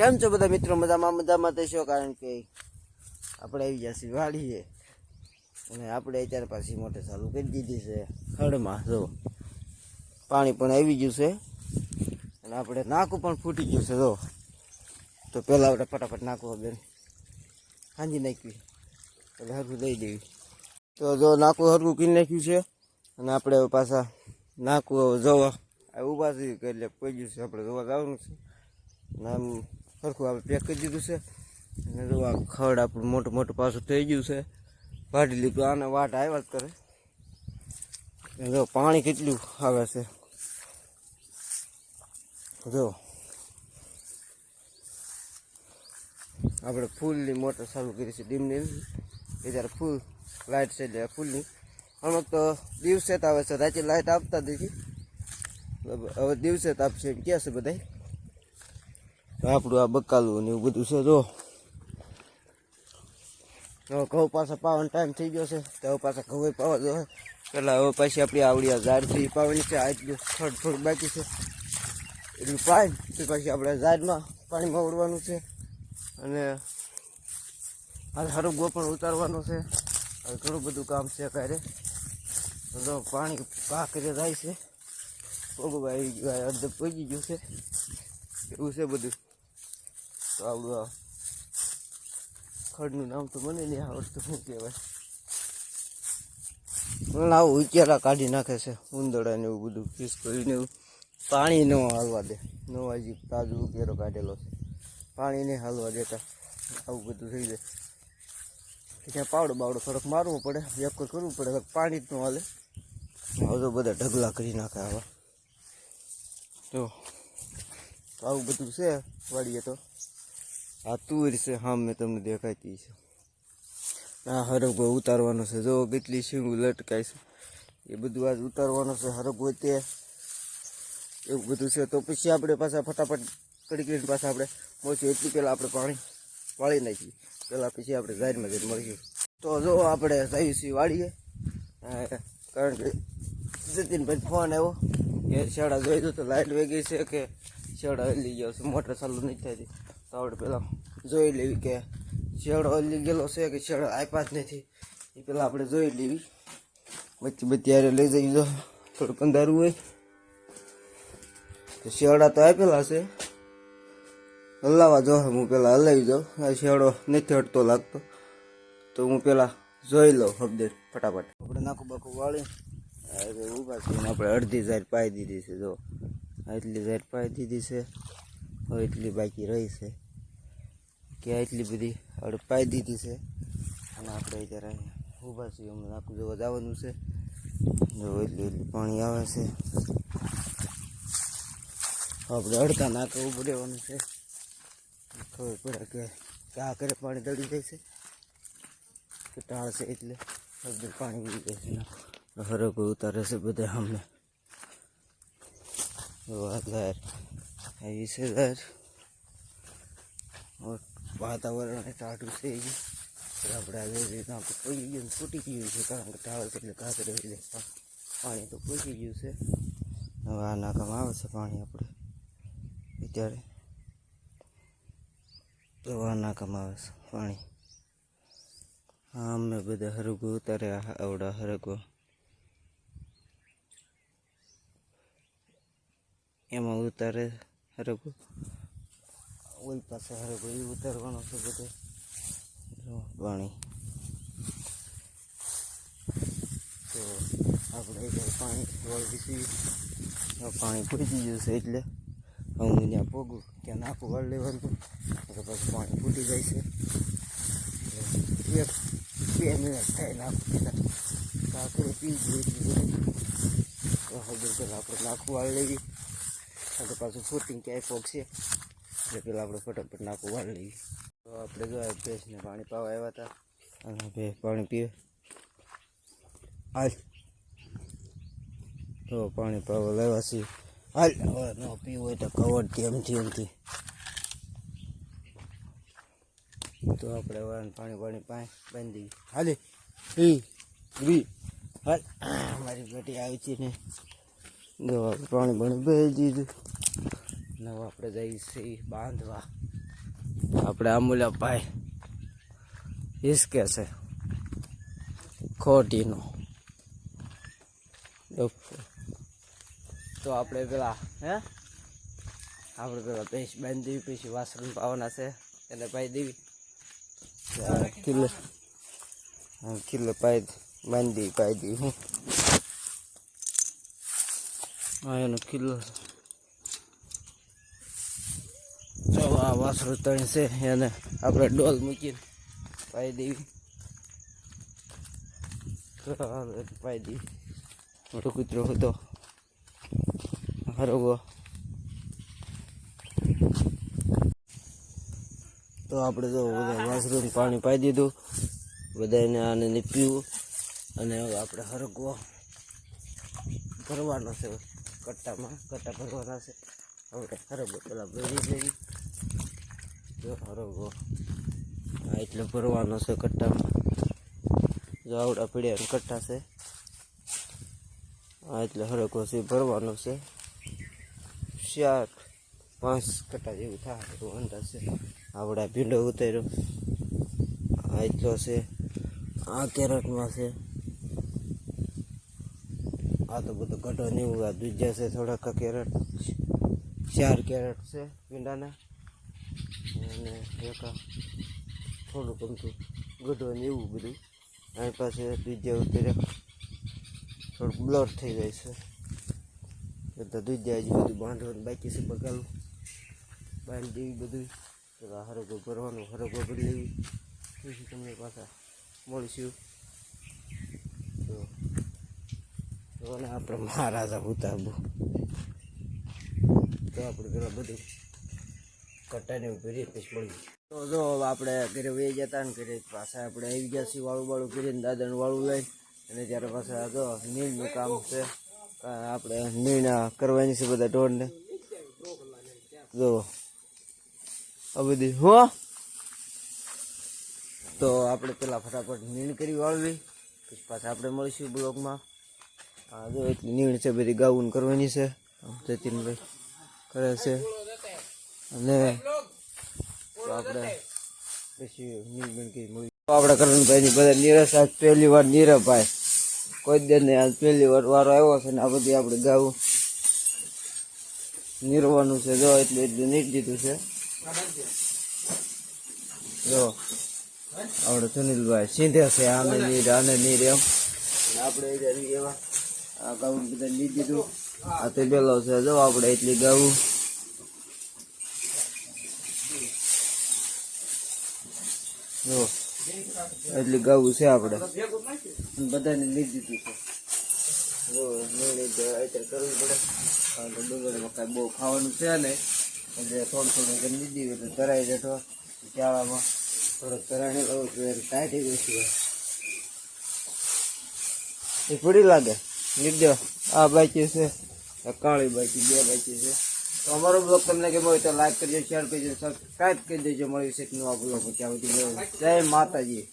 કેમ છો બધા મિત્રો? મજામાં થશો, કારણ કે આપણે આવી ગયા છીએ વાડીએ અને આપણે અત્યારે પાછી મોટર ચાલુ કરી દીધી છે ખડમાં. જો પાણી પણ આવી ગયું છે અને આપણે નાકું પણ ફૂટી ગયું છે. જો તો પહેલાં આપણે ફટાફટ નાખવું બેન હાંજી નાખવી એટલે હરખું દઈ દેવી. તો જો નાકું હરખું કરી નાખ્યું છે અને આપણે પાછા નાકું જોવા ઊભા છીએ એટલે કોઈ ગયું છે, આપણે જોવા જવાનું છે અને આમ સરખું આપણે પેક કરી દીધું છે અને જો આ ખડ આપણું મોટું મોટું પાછું થઈ ગયું છે, વાઢી લીધું. આને વાટ આવ્યા જ કરે. જો પાણી કેટલું આવે છે, જો આપણે ફૂલની મોટર ચાલુ કરી છે ડીમની, એ જ્યારે ફૂલ લાઇટ છે એટલે ફૂલની. અમુક તો દિવસે જ આવે છે, રાતે લાઇટ આપતા નથી, હવે દિવસે જ આપશે એમ કહે છે બધા. આપણું આ બકાલું ને એવું બધું છે. જો હવે ઘઉં પાછા પાવાનો ટાઈમ થઈ ગયો છે, તો હવે પાછા ઘઉં પાવા જોઈએ. પેલા હવે પાછી આપણી આવડી આ ઝાડથી પાવાની છે. આજ જો થોડું બાકી છે એટલું પાય પછી આપણે ઝાડમાં પાણીમાં ઉડવાનું છે અને આ હરગો પણ ઉતારવાનો છે. હવે ઘણું બધું કામ છે ક્યારે. તો પાણી પા કરી જાય છે, પગભાઈ અડધે પગી ગયું છે, એવું છે બધું. તો આવડું આ ખડનું નામ તો મને નહીં આવડતું, શું કહેવાય. આવું ઉચેરા કાઢી નાખે છે, ઉંદરડા ને એવું બધું ફીસ કરીને. એવું પાણી ન હાલવા દે, ન હજી તાજું ઉકેરો કાઢેલો છે, પાણી નહીં હાલવા દેતા. આવું બધું થઈ જાય ત્યાં પાવડો બાવડો થોડોક મારવો પડે, વેપર કરવું પડે, પાણી જ ન હાલે. હવે તો બધા ઢગલા કરી નાખે આવા. તો આવું બધું છે વાડીએ. તો આ તુર છે, હા મેં તમને દેખાતી છે. આ હરગો ઉતારવાનો છે, જો કેટલી શીંગું લટકાય છે, એ બધું આજ ઉતારવાનું છે. હરગો તે એવું બધું છે. તો પછી આપણે પાછા ફટાફટ કરી કરીને પાછા આપણે પહોંચીએ એટલું પહેલાં આપણે પાણી વાળી નાખીએ પહેલાં, પછી આપણે ઝાડમાં જઈને મળીએ. તો જો આપણે જઈએ છીએ વાળીએ, કારણ કે જતીનભાઈ ફોન આવ્યો કે શાળા જોઈ દો તો લાઇટ વહી ગઈ છે કે શેડા હલી ગયો છે, મોટર ચાલુ નથી થતી. તો આપણે પહેલાં જોઈ લેવી કે શેડો હલી ગયેલો છે કે શેડો આપ્યા જ નથી, એ પહેલાં આપણે જોઈ લેવી. બધી બધી યારે લઈ જઈ જો થોડુંક અંધારું હોય તો શેડા તો આપેલા છે, હલાવા જો હું પહેલાં હલાવી જાઉં. આ શેડો નથી હટતો લાગતો, તો હું પહેલાં જોઈ લઉં અપડેટ ફટાફટ. આપણે નાખું બાખું વાળી ઊભા છીએ, આપણે અડધી ઝાડ પાઈ દીધી છે. જો એટલી ઝાડ પાઈ દીધી છે, હવે એટલી બાકી રહી છે કે એટલી બધી આપણે પાઈ દીધી છે. અને આપણે અત્યારે ઊભા છીએ, અમને નાખું જોવા જવાનું છે. જો એટલું પાણી આવે છે, આપણે અડધા નાકે ઊભું રહેવાનું છે. ખબર પડે કે ક્યાં કરે પાણી દળી જાય છે કે ટાળ છે, એટલે બધું પાણી ઉડી જાય છે. હરગો ઉતારે છે બધા અમને. ઝાડ આવી છે, ઝાડ વાતાવરણ ટાઢું છે. આપણે આવી રીતના પહોંચી ગયું ફૂટી ગયું છે, કારણ કે ટાળ છે એટલે કાંકરે રહી જાય. પાણી તો પહોંચી ગયું છે. હવે આ નાકામાં આવે છે પાણી આપણે અત્યારે. તો આ નાકામાં આવે છે પાણી. હા અમે બધા હરગો ઉતારે, આવડા હરગો એમાં ઉતારે હરગો. ઓલ પાસે હરગો એ ઉતારવાનો છે બધે. પાણી તો આપણે પાણી વાળી પાણી ફૂટી ગયું છે, એટલે હું ત્યાં પોગું ત્યાં નાખું વાળ લેવાનું, તો પછી પાણી ફૂટી જાય છે. 1-2 મિનિટ થાય નાખું પહેલાં કાંકરે પી ગયું એટલું બધું. તો હવે પહેલાં આપણે નાખું વાળ લેવી, તો પાછું ફૂટીને ક્યાંય પોગશે એટલે પહેલાં આપણે ફટાફટ નાખું વાળ લેવી. તો આપણે જો ભેંસને પાણી પાવા આવ્યા હતા અને ભેંસ પાણી પીવે. હાલ તો પાણી પાવા લાવ્યા છીએ. હાલ હવે ન પીવું હોય તો કવરથી એમથી. તો આપણે પાણી બાંધી દઈએ. હાલે હાલ મારી બેટી આવી છે ને, જો પાણી બેસી દીધું. હવે આપણે જઈએ છીએ બાંધવા. આપણે અમૂલ્ય ભાઈ હિસકે છે ખોટીનો. તો આપણે પેલા આપણે પેલા ભેંસ બાંધી દેવી, પછી વાસણ પાવાના છે એને પાઈ દેવી. કિલ્લો પાઈ દેવી હું એનો કિલ્લો. જો આ વાસરું ત્રણ છે એને આપણે ડોલ મૂકીને પાઈ દેવી. પાઈ દેવી. મોટો કૂતરો હતો હરોગો. તો આપણે જો બધા વાસરું પાણી પાઈ દીધું, બધાને આને પીવું. અને હવે આપણે હરગવો ભરવાનો છે કટ્ટામાં, કટ્ટા ભરવાના છે. હવે હરગવો પેલા ભરી દેવી. જો હરગવો એટલે ભરવાનો છે કટ્ટામાં. જો આવડા પીડ્યા કટ્ટા છે એટલે હરગવો છે ભરવાનો છે. 4-5 કટ્ટા જેવું થાય એવું અંદાજ છે. આવડા ભીંડો ઉતાર્યો આ એટલો છે. આ કેરેટમાં છે. આ તો બધું ગઢો નહીં, આ દૂજા છે થોડાક કેરેટ. 4 કેરેટ છે ભીંડાના. અને એક થોડુંક અમથું ગઢો ને એવું બધું. અહીં પાસે દૂજા ઉતર્યા થોડુંક બ્લર થઈ જાય છે. બધા દૂજા હજી બધું બાંધવાનું બાકી છે. બગાલું બાંધી દેવી બધું. પેલા હરગો ભરવાનું, હરગો ભરી લેવી. પછી તમને પાછા મળીશું. તો આપણે મહારાજા ઉતારવું. તો આપણે પેલા બધું કટ્ટાને ભરીએ પછી મળીએ. તો જો આપણે ઘરે વહી જતા ને ઘરે પાછા આપણે આવી ગયા છીએ વાળું કરીને, દાદાનું વાળું લઈને. અને ત્યારે પાછા જો નીણનું કામ છે, આપણે નીણ કરવાની છે બધા ઢોરને. જો આ બધી તો આપણે પેલા ફટાફટ નીણ કરી વાળવી, પછી પાછા આપણે મળીશું બ્લોગમાં. હા જો એટલી નીણ છે બધી ગાઉન કરવાની છે, જતીનભાઈ કરે છે. અને આપણે પછી નીણ કરી મળી. આપણે કરણભાઈની બધા નીરસ આજ પહેલી વાર નીરવભાઈ કોઈ દે ને આજ પહેલી વાર વારો આવ્યો છે. ને આ બધી આપણે ગાવું નીરવાનું છે. જો એટલું નીટ દીધું છે. જો આપણે સુનિલભાઈ સીધે છે આને નીર એમ. આપણે એવા આ ગાવું બધા નીટ દીધું. આ તો બેલો છે. જો આપણે એટલી ગાવું જો એટલી ગાવું છે આપણે બધાને લીધ દીધું છે. જો અત્યારે કરવું પડે કારણ કે ડુંગળીમાં કાંઈ બહુ ખાવાનું છે ને, એટલે થોડું કરી લીધી એટલે તરાઈ જતો શાળામાં થોડોક તરાણી લઉં છું એટલે ટાઈટ ગઈ છે. એ પડી લાગે લીધો. આ બાકી છે, કાળી બાકી, 2 બાકી છે. તો અમારો બ્લોગ તમને કેમ હોય તો લાઈક કરજો, શેર કરજો, સબસ્ક્રાઈબ કરી દેજો. મળી છે નવા બ્લોગ. ત્યાં સુધી જય માતાજી.